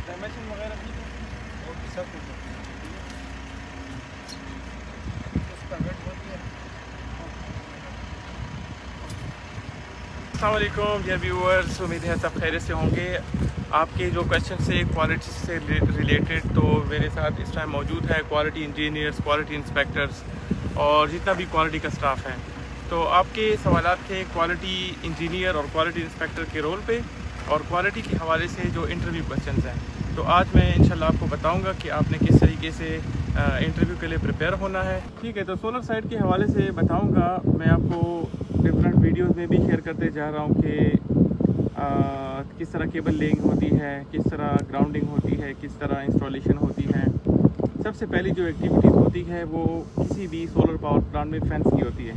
Dimension वगैरह ठीक है और सब कुछ है। उसका वेट होती है। अस्सलाम वालेकुम डियर व्यूअर्स, उम्मीद है सब खैरियत से होंगे। आपके जो क्वेश्चन से क्वालिटी से रिलेटेड, तो मेरे साथ इस टाइम मौजूद है क्वालिटी इंजीनियर्स, क्वालिटी इंस्पेक्टर्स और जितना भी क्वालिटी का स्टाफ है। तो आपके सवालात थे क्वालिटी इंजीनियर और क्वालिटी इंस्पेक्टर के रोल पे और क्वालिटी के हवाले से जो इंटरव्यू क्वेश्चंस हैं। तो आज मैं इंशाल्लाह आपको बताऊंगा कि आपने किस तरीके से इंटरव्यू के लिए प्रिपेयर होना है। ठीक है, तो सोलर साइड के हवाले से बताऊंगा। मैं आपको डिफरेंट वीडियोस में भी शेयर करते जा रहा हूं कि किस तरह केबल लेइंग होती है, किस तरह ग्राउंडिंग होती है, किस तरह इंस्टॉलेशन होती है। सबसे पहली जो एक्टिविटीज़ होती है वो किसी भी सोलर पावर प्लांट में फेंस की होती है।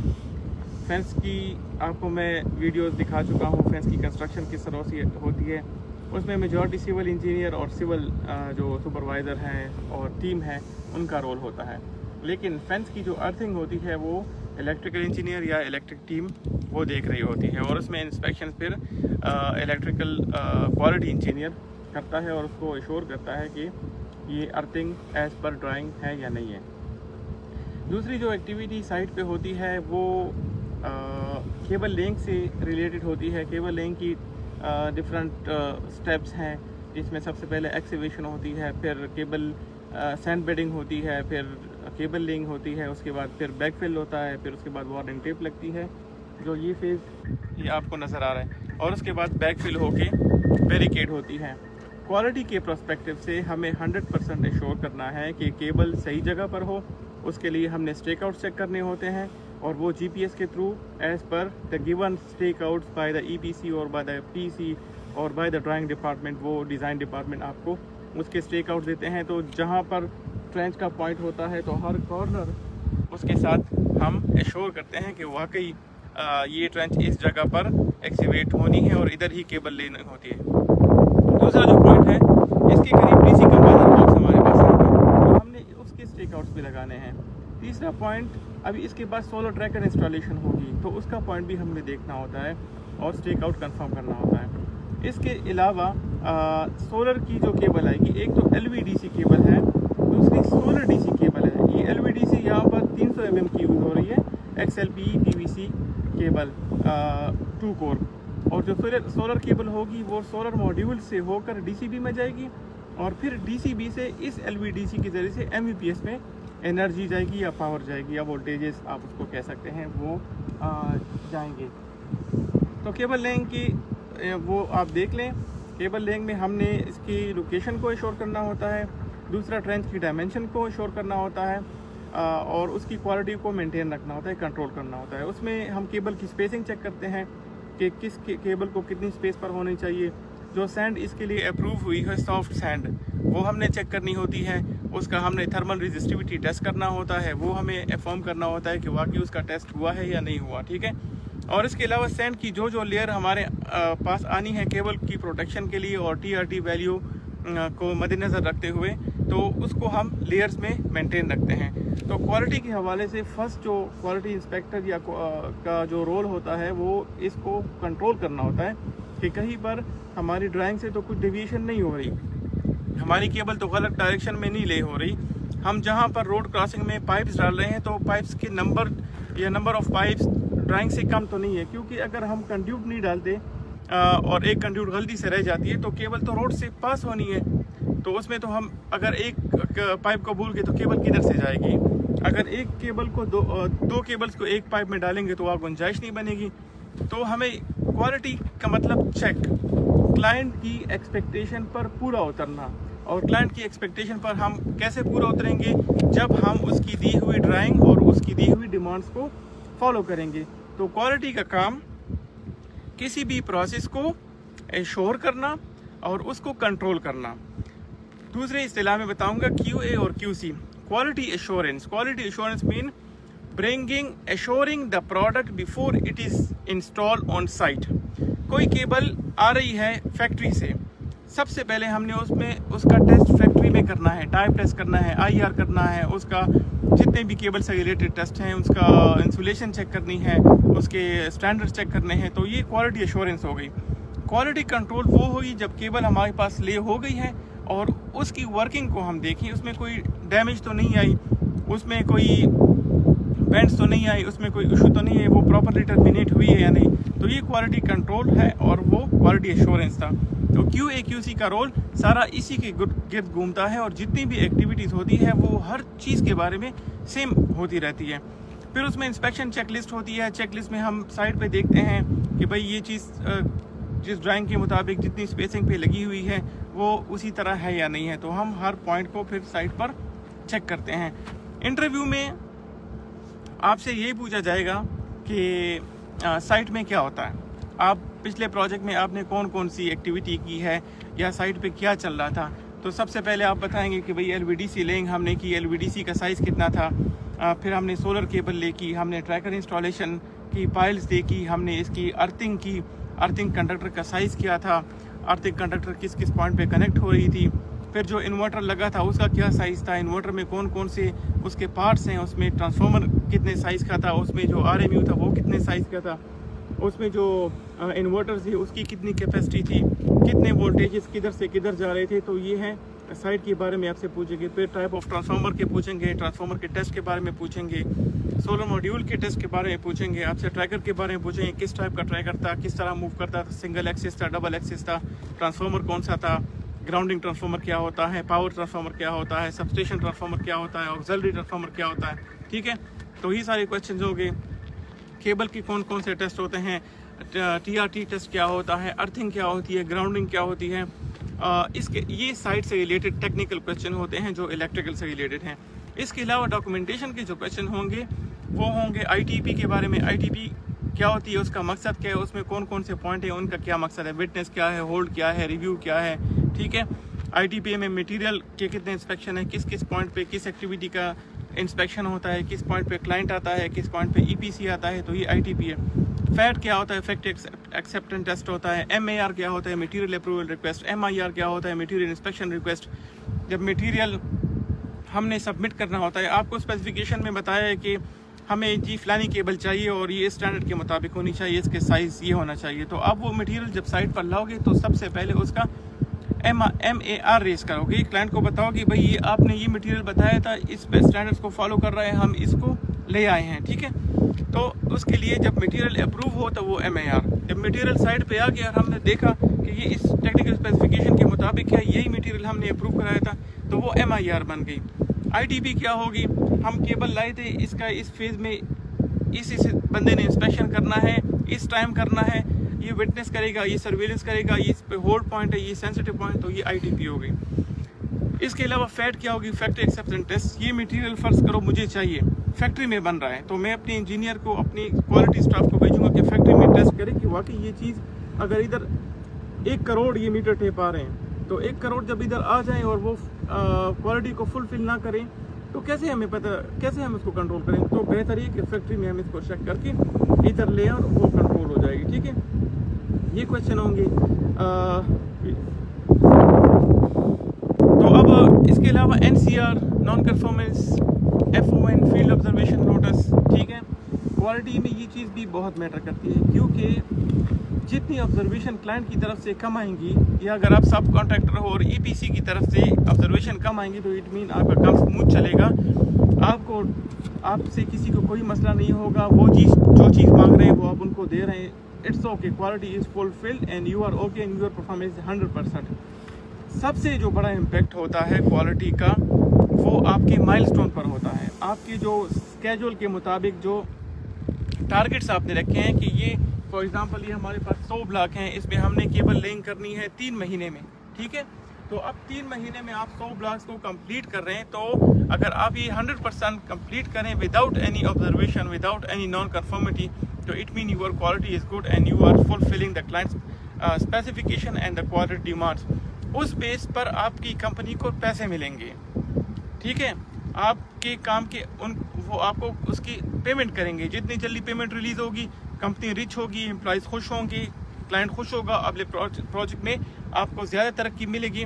फेंस की आपको मैं वीडियोस दिखा चुका हूँ, फेंस की कंस्ट्रक्शन किस तरह से होती है। उसमें मेजॉरिटी सिविल इंजीनियर और सिविल जो सुपरवाइज़र हैं और टीम है उनका रोल होता है। लेकिन फेंस की जो अर्थिंग होती है वो इलेक्ट्रिकल इंजीनियर या इलेक्ट्रिक टीम वो देख रही होती है और उसमें इंस्पेक्शन फिर इलेक्ट्रिकल क्वालिटी इंजीनियर करता है और उसको एश्योर करता है कि ये अर्थिंग एज़ पर ड्राइंग है या नहीं है। दूसरी जो एक्टिविटी साइट पे होती है वो केबल लेइंग से रिलेटेड होती है। केबल लेइंग की डिफरेंट स्टेप्स हैं, जिसमें सबसे पहले एक्सकेवेशन होती है, फिर केबल सैंड बेडिंग होती है, फिर केबल लेइंग होती है, उसके बाद फिर बैकफिल होता है, फिर उसके बाद वार्निंग टेप लगती है जो ये फेज़ ये आपको नज़र आ रहा है, और उसके बाद बैकफिल होके बैरिकेड होती है। क्वालिटी के पर्सपेक्टिव से हमें 100% एश्योर करना है कि केबल सही जगह पर हो। उसके लिए हमने स्टेक आउट चेक करने होते हैं और वो GPS के through as per the given stake outs by the EPC और बाय द PC और बाय द ड्राइंग डिपार्टमेंट, वो डिज़ाइन डिपार्टमेंट आपको उसके स्टेक आउट देते हैं। तो जहाँ पर ट्रेंच का पॉइंट होता है तो हर कॉर्नर उसके साथ हम एश्योर करते हैं कि वाकई ये ट्रेंच इस जगह पर एक्सीवेट होनी है और इधर ही केबल लेनी होती है। दूसरा जो पॉइंट है, इसके करीब DC का मदर बॉक्स हमारे पास आएगा तो हमने उसके स्टेक आउट्स भी लगाने हैं। तीसरा पॉइंट, अभी इसके बाद सोलर ट्रैकर इंस्टॉलेशन होगी तो उसका पॉइंट भी हमने देखना होता है और स्टेक आउट कंफर्म करना होता है। इसके अलावा सोलर की जो केबल आएगी, एक तो LVDC केबल है, दूसरी सोलर DC केबल है। ये LVDC यहाँ पर 300 mm की यूज़ हो रही है, XLPE PVC केबल 2 कोर। और जो सोलर केबल होगी वो सोलर मॉड्यूल से होकर DCB में जाएगी और फिर DCB से इस LVDC के ज़रिए से MVPS में एनर्जी जाएगी या पावर जाएगी या वोल्टेजेस आप उसको कह सकते हैं, वो जाएंगे। तो केबल लेइंग की वो आप देख लें। केबल लेइंग में हमने इसकी लोकेशन को एश्योर करना होता है, दूसरा ट्रेंच की डायमेंशन को एश्योर करना होता है और उसकी क्वालिटी को मेंटेन रखना होता है, कंट्रोल करना होता है। उसमें हम केबल की स्पेसिंग चेक करते हैं कि किस केबल को कितनी स्पेस पर होनी चाहिए। जो सैंड इसके लिए अप्रूव हुई है, सॉफ्ट सैंड, वो हमने चेक करनी होती है। उसका हमने थर्मल रेजिस्टिविटी टेस्ट करना होता है, वो हमें इन्फॉर्म करना होता है कि वाकई उसका टेस्ट हुआ है या नहीं हुआ। ठीक है, और इसके अलावा सैंड की जो लेयर हमारे पास आनी है केबल की प्रोटेक्शन के लिए और TRT वैल्यू को मद्देनज़र रखते हुए, तो उसको हम लेयर्स में मेंटेन रखते हैं। तो क्वालिटी के हवाले से फर्स्ट जो क्वालिटी इंस्पेक्टर या का जो रोल होता है वो इसको कंट्रोल करना होता है कि कहीं पर हमारी ड्राइंग से तो कुछ डेविएशन नहीं हो रही, हमारी केबल तो गलत डायरेक्शन में नहीं ले हो रही। हम जहाँ पर रोड क्रॉसिंग में पाइप्स डाल रहे हैं तो पाइप्स के नंबर या नंबर ऑफ पाइप्स ड्राइंग से कम तो नहीं है, क्योंकि अगर हम कंड्यूट नहीं डालते और एक कंड्यूट गलती से रह जाती है तो केबल तो रोड से पास होनी है। तो उसमें तो हम अगर एक पाइप को भूल गए तो केबल किधर से जाएगी। अगर एक केबल को दो केबल्स को एक पाइप में डालेंगे तो वहाँ गुंजाइश नहीं बनेगी। तो हमें क्वालिटी का मतलब चेक, क्लाइंट की एक्सपेक्टेशन पर पूरा उतरना। और क्लाइंट की एक्सपेक्टेशन पर हम कैसे पूरा उतरेंगे, जब हम उसकी दी हुई ड्राइंग और उसकी दी हुई डिमांड्स को फॉलो करेंगे। तो क्वालिटी का काम किसी भी प्रोसेस को एश्योर करना और उसको कंट्रोल करना। दूसरे इस्तेलाह में बताऊंगा QA और QC, quality assurance. Quality assurance mean bringing assuring the product before it is install on site. कोई केबल आ रही है फैक्ट्री से, सबसे पहले हमने उसका टेस्ट फैक्ट्री में करना है, टाइप टेस्ट करना है, IR करना है, उसका जितने भी केबल से रिलेटेड टेस्ट हैं, उसका इंसुलेशन चेक करनी है, उसके स्टैंडर्ड चेक करने हैं। तो ये क्वालिटी एश्योरेंस हो गई। क्वालिटी कंट्रोल वो होगी जब केबल हमारे पास ले हो गई है और उसकी वर्किंग को हम देखें, उसमें कोई डैमेज तो नहीं आई, उसमें कोई बेंड्स तो नहीं आई, उसमें कोई इशू तो नहीं है, वो प्रॉपरली टर्मिनेट हुई है या नहीं। तो ये क्वालिटी कंट्रोल है और वो क्वालिटी एश्योरेंस था। तो QA/QC का रोल सारा इसी के गिर्द घूमता है और जितनी भी एक्टिविटीज़ होती है वो हर चीज़ के बारे में सेम होती रहती है। फिर उसमें इंस्पेक्शन चेकलिस्ट होती है। चेकलिस्ट में हम साइड पे देखते हैं कि भाई ये चीज़ जिस ड्राइंग के मुताबिक जितनी स्पेसिंग पे लगी हुई है वो उसी तरह है या नहीं है। तो हम हर पॉइंट को फिर साइड पर चेक करते हैं। इंटरव्यू में आपसे यही पूछा जाएगा कि साइट में क्या होता है, आप पिछले प्रोजेक्ट में आपने कौन कौन सी एक्टिविटी की है या साइट पे क्या चल रहा था। तो सबसे पहले आप बताएंगे कि भाई LVDC लेंग हमने की, LVDC का साइज़ कितना था, फिर हमने सोलर केबल ले की, हमने ट्रैकर इंस्टॉलेशन की, पाइल्स देखी, हमने इसकी अर्थिंग की, अर्थिंग कंडक्टर का साइज़ क्या था, अर्थिंग कंडक्टर किस किस पॉइंट पे कनेक्ट हो रही थी, फिर जो इन्वर्टर लगा था उसका क्या साइज़ था, इन्वर्टर में कौन कौन से उसके पार्ट्स हैं, उसमें ट्रांसफार्मर कितने साइज़ का था, उसमें जो RMU था वो कितने साइज़ का था, उसमें जो इन्वर्टर थी उसकी कितनी कैपेसिटी थी, कितने वोल्टेजेस किधर से किधर जा रहे थे। तो ये है साइट के बारे में आपसे पूछेंगे। फिर टाइप ऑफ ट्रांसफार्मर के पूछेंगे, ट्रांसफार्मर के टेस्ट के बारे में पूछेंगे, सोलर मॉड्यूल के टेस्ट के बारे में पूछेंगे, आपसे ट्रैकर के बारे में पूछेंगे, किस टाइप का ट्रैकर था, किस तरह मूव करता था, सिंगल एक्सिस था, डबल एक्सिस था, ट्रांसफार्मर कौन सा था, ग्राउंडिंग ट्रांसफार्मर क्या होता है, पावर ट्रांसफार्मर क्या होता है, सबस्टेशन ट्रांसफार्मर क्या होता है, ऑक्सिलरी ट्रांसफार्मर क्या होता है। ठीक है, तो ये सारे क्वेश्चन हो गए। केबल के कौन कौन से टेस्ट होते हैं, TRT टेस्ट क्या होता है, अर्थिंग क्या होती है, ग्राउंडिंग क्या होती है, इसके ये साइट से रिलेटेड टेक्निकल क्वेश्चन होते हैं जो इलेक्ट्रिकल से रिलेटेड हैं। इसके अलावा डॉक्यूमेंटेशन के जो क्वेश्चन होंगे वो होंगे ITP के बारे में। ITP क्या होती है, उसका मकसद क्या है, उसमें कौन कौन से पॉइंट है, उनका क्या मकसद है, विटनेस क्या है, होल्ड क्या है, रिव्यू क्या है। ठीक है, ITP में मटेरियल के कितने इंस्पेक्शन है, किस किस पॉइंट पे किस एक्टिविटी का इंस्पेक्शन होता है, किस पॉइंट पे क्लाइंट आता है, किस पॉइंट पे EPC आता है। तो ये ITP है। फैट क्या होता है, फैक्ट एक्सेप्टेंस टेस्ट होता है। MAR क्या होता है, मटेरियल अप्रूवल रिक्वेस्ट। MIR क्या होता है, मटेरियल इंस्पेक्शन रिक्वेस्ट। जब मटेरियल हमने सबमिट करना होता है, आपको स्पेसिफिकेशन में बताया है कि हमें जी फलानी केबल चाहिए और ये स्टैंडर्ड के मुताबिक होनी चाहिए, इसके साइज़ ये होना चाहिए। तो अब वो मटेरियल जब साइट पर लाओगे तो सबसे पहले उसका MAR रेस करोगे, क्लाइंट को बताओगे भाई ये आपने ये मटेरियल बताया था, इस स्टैंडर्ड्स को फॉलो कर रहे हैं, हम इसको ले आए हैं। ठीक है, तो उसके लिए जब मटेरियल अप्रूव हो तो वो MAR। जब मटेरियल साइट पे आ गया और हमने देखा कि ये इस टेक्निकल स्पेसिफिकेशन के मुताबिक है, यही मटेरियल हमने अप्रूव कराया था, तो वो MIR बन गई। ITP क्या होगी, हम केबल लाए थे, इसका इस फेज़ में इस बंदे ने इंस्पेक्शन करना है, इस टाइम करना है, ये विटनेस करेगा, ये सर्वेलेंस करेगा, ये इस पे होल्ड पॉइंट है, ये सेंसिटिव पॉइंट, तो ये ITP हो गई। इसके अलावा फैट क्या होगी, फैक्ट्री एक्सेप्टेंस टेस्ट। ये मटेरियल फर्ज करो मुझे चाहिए, फैक्ट्री में बन रहा है, तो मैं अपने इंजीनियर को, अपनी क्वालिटी स्टाफ को भेजूंगा कि फैक्ट्री में टेस्ट करें कि वाकई ये चीज़, अगर इधर 1 करोड़ ये मीटर टेप आ रहे हैं, तो 1 करोड़ जब इधर आ जाए और वो क्वालिटी को फुलफिल ना करें तो कैसे हमें पता, कैसे हम इसको कंट्रोल करें। तो बेहतर ये कि फैक्ट्री में हम इसको चेक करके इधर ले और वो कंट्रोल हो जाएगी। ठीक है, ये क्वेश्चन होंगे। तो अब इसके अलावा NCR, non conformance, FON, field observation notice. ठीक है, क्वालिटी में ये चीज़ भी बहुत मैटर करती है, क्योंकि जितनी ऑब्जर्वेशन क्लाइंट की तरफ से कम आएंगी, या अगर आप सब कॉन्ट्रैक्टर हो और EPC की तरफ से ऑब्जर्वेशन कम आएंगी, तो इट मीन आपका काम स्मूथ चलेगा, आपको आपसे किसी को कोई मसला नहीं होगा, वो चीज़ जो चीज़ मांग रहे हैं वो आप उनको दे रहे हैं। It's okay, quality is fulfilled and you are okay and your performance 100%। सबसे जो बड़ा इम्पेक्ट होता है क्वालिटी का वो आपके माइलस्टोन पर होता है, आपके जो स्केड्यूल के मुताबिक जो टारगेट्स आपने रखे हैं कि ये फॉर एग्जांपल ये हमारे पास 100 ब्लॉक हैं, इसमें हमने केबल लेइंग करनी है 3 महीने में। ठीक है, तो अब 3 महीने में आप 100 ब्लॉक्स को कंप्लीट कर रहे हैं, तो अगर आप ये 100% कंप्लीट करें without any observation, without any non conformity, तो it mean your quality is good and you are fulfilling the clients specification and the quality demands. उस बेस पर आपकी कंपनी को पैसे मिलेंगे। ठीक है, आपके काम के वो आपको उसकी पेमेंट करेंगे। जितनी जल्दी पेमेंट रिलीज होगी, कंपनी रिच होगी, एम्प्लॉयज़ खुश होंगे, क्लाइंट खुश होगा, अगले प्रोजेक्ट में आपको ज़्यादा तरक्की मिलेगी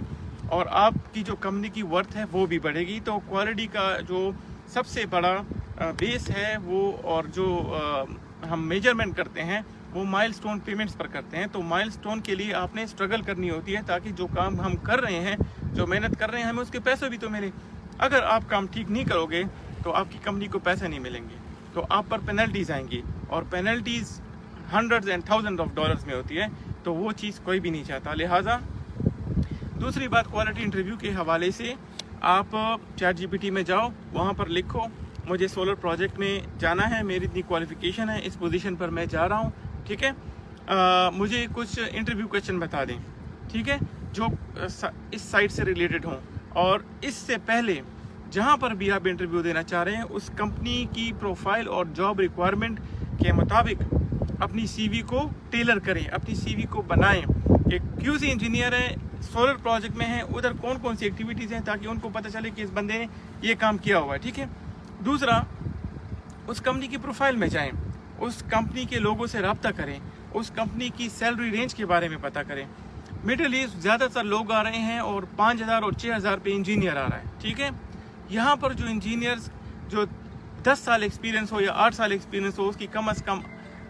और आपकी जो कंपनी की वर्थ है वो भी बढ़ेगी। तो क्वालिटी का जो सबसे बड़ा बेस है वो, और जो हम मेजरमेंट करते हैं वो माइलस्टोन पेमेंट्स पर करते हैं। तो माइलस्टोन के लिए आपने स्ट्रगल करनी होती है ताकि जो काम हम कर रहे हैं, जो मेहनत कर रहे हैं, हमें उसके पैसे भी तो मिले। अगर आप काम ठीक नहीं करोगे तो आपकी कंपनी को पैसे नहीं मिलेंगे, तो आप पर पेनल्टीज आएंगी, और penalties hundreds and thousand of dollars में होती है, तो वो चीज़ कोई भी नहीं चाहता। लिहाजा दूसरी बात, क्वालिटी इंटरव्यू के हवाले से आप ChatGPT में जाओ, वहाँ पर लिखो मुझे सोलर प्रोजेक्ट में जाना है, मेरी इतनी क्वालिफिकेशन है, इस पोजीशन पर मैं जा रहा हूँ, ठीक है, मुझे कुछ इंटरव्यू क्वेश्चन बता दें, ठीक है, जो इस साइट से रिलेटेड हों, और इससे पहले जहाँ पर भी आप इंटरव्यू देना चाह रहे हैं उस कंपनी की प्रोफाइल और जॉब रिक्वायरमेंट के मुताबिक अपनी CV को टेलर करें, अपनी CV को बनाएं। एक QC इंजीनियर है, सोलर प्रोजेक्ट में है, उधर कौन कौन सी एक्टिविटीज़ हैं, ताकि उनको पता चले कि इस बंदे ने ये काम किया हुआ है, ठीक है। दूसरा, उस कंपनी की प्रोफाइल में जाएं, उस कंपनी के लोगों से रब्ता करें, उस कंपनी की सैलरी रेंज के बारे में पता करें। मिडिल ईस्ट ज़्यादातर लोग आ रहे हैं और 5,000 और 6,000 पे इंजीनियर आ रहा है, ठीक है। यहाँ पर जो इंजीनियर्स जो 10 साल एक्सपीरियंस हो या 8 साल एक्सपीरियंस हो, उसकी कम से कम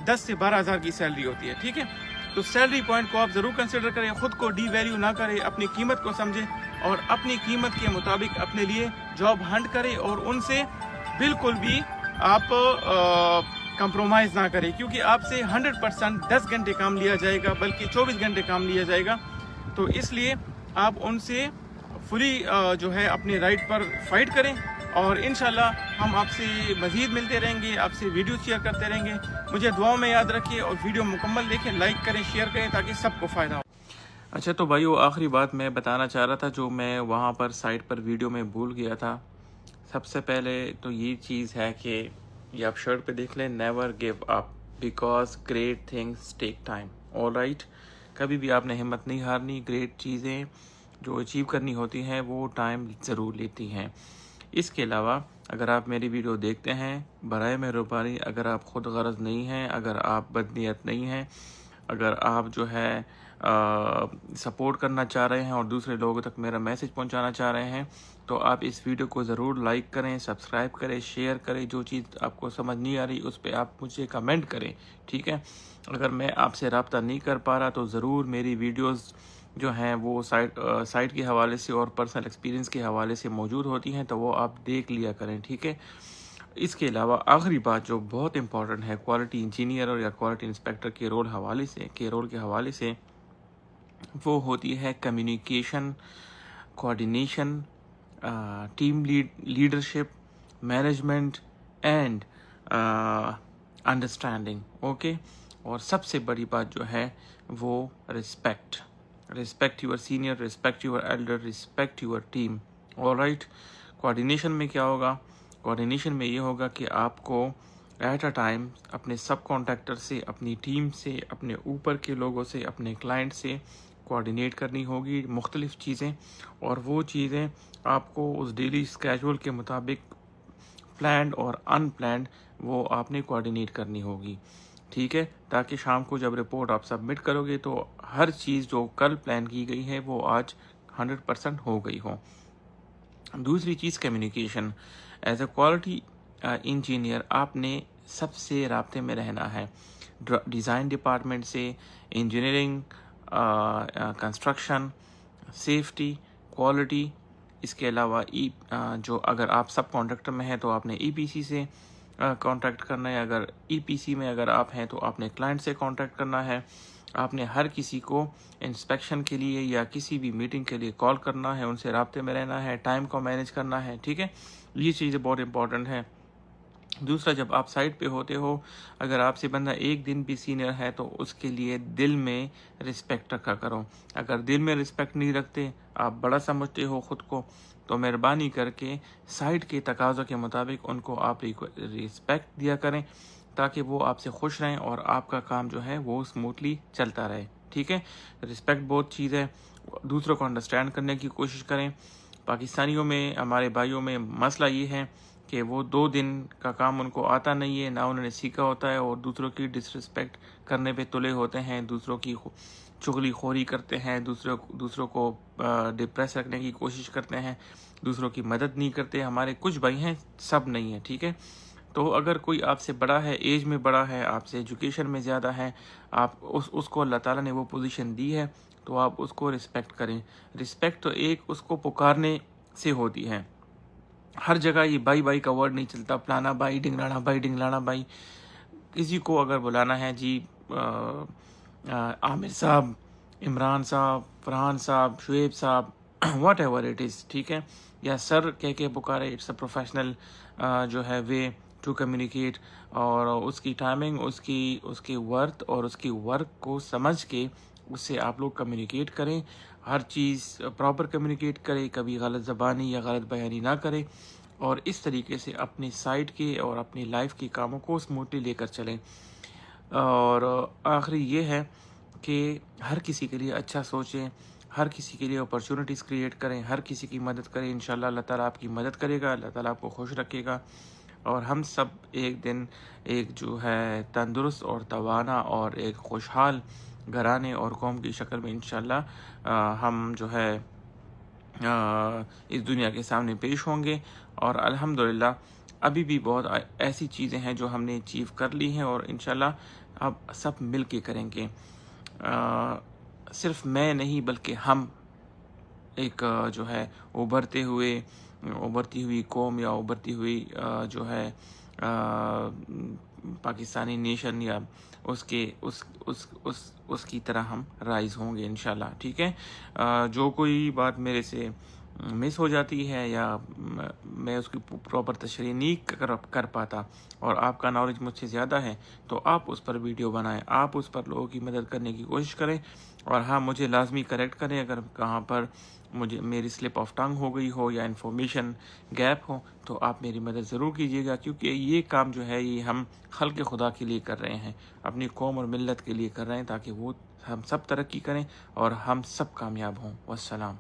10 से 12,000 की सैलरी होती है, ठीक है। तो सैलरी पॉइंट को आप ज़रूर कंसिडर करें, ख़ुद को डी वैल्यू ना करें, अपनी कीमत को समझें और अपनी कीमत के मुताबिक अपने लिए जॉब हंट करें, और उनसे बिल्कुल भी आप कंप्रोमाइज़ ना करें, क्योंकि आपसे 100% 10 घंटे काम लिया जाएगा, बल्कि 24 घंटे काम लिया जाएगा। तो इसलिए आप उनसे फुली जो है अपने राइट पर फाइट करें, और इंशाल्लाह हम आपसे मज़ीद मिलते रहेंगे, आपसे वीडियो शेयर करते रहेंगे। मुझे दुआओं में याद रखिए और वीडियो मुकम्मल देखें, लाइक करें, शेयर करें, ताकि सबको फ़ायदा हो। अच्छा, तो भाई वो आखिरी बात मैं बताना चाह रहा था जो मैं वहाँ पर साइट पर वीडियो में भूल गया था। सबसे पहले तो ये चीज़ है कि ये आप शर्ट पे देख लें, never give up because great things take time. Alright, कभी भी आपने हिम्मत नहीं हारनी। ग्रेट चीज़ें जो अचीव करनी होती हैं वो टाइम ज़रूर लेती हैं। इसके अलावा अगर आप मेरी वीडियो देखते हैं, बराए मेहरबानी अगर आप ख़ुद गरज नहीं हैं, अगर आप बदनीयत नहीं हैं, अगर आप जो है सपोर्ट करना चाह रहे हैं और दूसरे लोगों तक मेरा मैसेज पहुंचाना चाह रहे हैं, तो आप इस वीडियो को ज़रूर लाइक करें, सब्सक्राइब करें, शेयर करें। जो चीज़ आपको समझ नहीं आ रही उस पर आप मुझे कमेंट करें, ठीक है। अगर मैं आपसे रब्ता नहीं कर पा रहा तो ज़रूर मेरी वीडियोस जो हैं वो साइट के हवाले से और पर्सनल एक्सपीरियंस के हवाले से मौजूद होती हैं, तो वो आप देख लिया करें, ठीक है। इसके अलावा आखिरी बात जो बहुत इंपॉर्टेंट है क्वालिटी इंजीनियर और या क्वालिटी इंस्पेक्टर के रोल के हवाले से वो होती है communication, coordination, team leadership, management and understanding, okay. और सबसे बड़ी बात जो है वो respect your senior, respect your Elder, respect your team. Alright, coordination में क्या होगा? कोऑर्डिनेशन में ये होगा कि आपको एट अ टाइम अपने सब कॉन्ट्रैक्टर से, अपनी टीम से, अपने ऊपर के लोगों से, अपने क्लाइंट से कोऑर्डिनेट करनी होगी मुख्तलिफ़ चीज़ें, और वो चीज़ें आपको उस डेली स्केड्यूल के मुताबिक प्लान्ड और अनप्लान्ड वो आपने कोऑर्डिनेट करनी होगी, ठीक है, ताकि शाम को जब रिपोर्ट आप सबमिट करोगे तो हर चीज़ जो कल प्लान की गई है वो आज 100% हो गई हो। दूसरी चीज़ communication. As a quality engineer आपने सबसे राब्ते में रहना है, डिज़ाइन डिपार्टमेंट से, इंजीनियरिंग, कंस्ट्रक्शन, सेफ्टी, क्वालिटी। इसके अलावा जो अगर आप सब कॉन्ट्रैक्टर में हैं तो आपने EPC से कॉन्टैक्ट करना है, अगर EPC में अगर आप हैं तो आपने क्लाइंट से कॉन्टैक्ट करना है। आपने हर किसी को इंस्पेक्शन के लिए या किसी भी मीटिंग के लिए कॉल करना है, उनसे राब्ते में रहना है, टाइम को मैनेज करना है, ठीक है। ये चीज़ें बहुत इंपॉर्टेंट है। दूसरा, जब आप साइट पे होते हो, अगर आपसे बंदा एक दिन भी सीनियर है तो उसके लिए दिल में रिस्पेक्ट रखा करो। अगर दिल में रिस्पेक्ट नहीं रखते, आप बड़ा समझते हो ख़ुद को, तो मेहरबानी करके साइट के तकाज़ों के मुताबिक उनको आप रिस्पेक्ट दिया करें, ताकि वो आपसे खुश रहें और आपका काम जो है वो स्मूथली चलता रहे, ठीक है। रिस्पेक्ट बहुत चीज़ है। दूसरों को अंडरस्टैंड करने की कोशिश करें। पाकिस्तानियों में, हमारे भाइयों में मसला ये है कि वो 2 दिन का काम उनको आता नहीं है, ना उन्होंने सीखा होता है, और दूसरों की डिसरिस्पेक्ट करने पे तुले होते हैं, दूसरों की चुगलीखोरी करते हैं, दूसरों को डिप्रेस रखने की कोशिश करते हैं, दूसरों की मदद नहीं करते। हमारे कुछ भाई हैं, सब नहीं है, ठीक है। तो अगर कोई आपसे बड़ा है, एज में बड़ा है, आपसे एजुकेशन में ज़्यादा है, आप उसको अल्लाह ताला ने वो पोजीशन दी है, तो आप उसको रिस्पेक्ट करें। रिस्पेक्ट तो एक उसको पुकारने से होती है। हर जगह ये भाई भाई का वर्ड नहीं चलता, फलाना भाई, ढिंगलाना भाई। किसी को अगर बुलाना है जी आमिर साहब, इमरान साहब, फरहान साहब, शुएब साहब, वट एवर इट इज़, ठीक है, या सर कह के पुकारे, इट्स अ प्रोफेशनल जो है वे टू कम्युनिकेट। और उसकी टाइमिंग, उसकी वर्थ और उसकी वर्क को समझ के उससे आप लोग कम्युनिकेट करें। हर चीज़ प्रॉपर कम्युनिकेट करें, कभी गलत ज़बानी या गलत बयानी ना करें, और इस तरीके से अपनी साइड के और अपनी लाइफ के कामों को स्मूथली लेकर चलें। और आखिरी ये है कि हर किसी के लिए अच्छा सोचें, हर किसी के लिए अपॉर्चुनिटीज़ क्रिएट करें, हर किसी की मदद करें। इंशाल्लाह अल्लाह ताला आपकी मदद करेगा, अल्लाह ताला आपको खुश रखेगा, और हम सब एक दिन एक जो है तंदुरुस्त और तवाना और एक खुशहाल घराने और कौम की शक्ल में इंशाल्लाह हम जो है इस दुनिया के सामने पेश होंगे। और अल्हम्दुलिल्लाह अभी भी बहुत ऐसी चीज़ें हैं जो हमने अचीव कर ली हैं, और इंशाल्लाह अब सब मिल के करेंगे। सिर्फ मैं नहीं बल्कि हम एक जो है उभरती हुई कौम या उभरती हुई जो है पाकिस्तानी नेशन या उसकी तरह हम राइज होंगे इंशाल्लाह, ठीक है। जो कोई बात मेरे से मिस हो जाती है या मैं उसकी प्रॉपर तशरीह नहीं कर पाता और आपका नॉलेज मुझसे ज़्यादा है, तो आप उस पर वीडियो बनाएं, आप उस पर लोगों की मदद करने की कोशिश करें। और हाँ, मुझे लाजमी करेक्ट करें अगर कहाँ पर मेरी स्लिप ऑफ टंग हो गई हो या इन्फॉर्मेशन गैप हो, तो आप मेरी मदद ज़रूर कीजिएगा, क्योंकि ये काम जो है ये हम खल्क़ खुदा के लिए कर रहे हैं, अपनी कौम और मिल्लत के लिए कर रहे हैं, ताकि वो हम सब तरक्की करें और हम सब कामयाब हों। वस्सलाम।